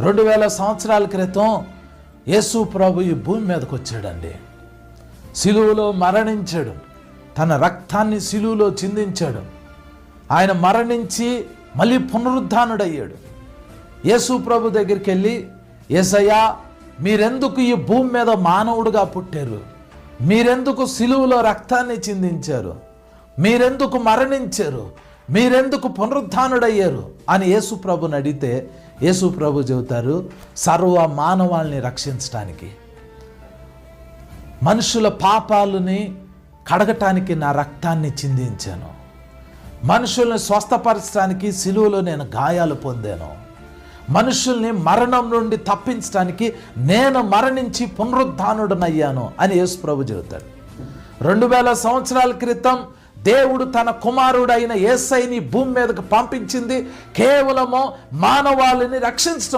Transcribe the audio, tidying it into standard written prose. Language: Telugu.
2000 సంవత్సరాల క్రితం యేసు ప్రభు ఈ భూమి మీదకి వచ్చాడండి. సిలువలో మరణించాడు, తన రక్తాన్ని సిలువలో చిందించాడు. ఆయన మరణించి మళ్ళీ పునరుద్ధానుడయ్యాడు. యేసు ప్రభు దగ్గరికి వెళ్ళి, యేసయ్యా మీరెందుకు ఈ భూమి మీద మానవుడుగా పుట్టారు? మీరెందుకు సిలువలో రక్తాన్ని చిందించారు? మీరెందుకు మరణించారు? మీరెందుకు పునరుద్ధానుడయ్యారు అని యేసు ప్రభుని అడిగితే యేసు ప్రభు చెబుతారు, సర్వ మానవాళిని రక్షించడానికి, మనుషుల పాపాలని కడగటానికి నా రక్తాన్ని చిందించాను. మనుషుల్ని స్వస్థపరచడానికి సిలువలో నేను గాయాలు పొందాను. మనుషుల్ని మరణం నుండి తప్పించడానికి నేను మరణించి పునరుద్ధానుడనయ్యాను అని యేసు ప్రభు చెబుతాడు. 2000 సంవత్సరాల క్రితం దేవుడు తన కుమారుడైన యేసయ్యని భూమి మీదకు పంపించింది కేవలము మానవాళిని రక్షించడం.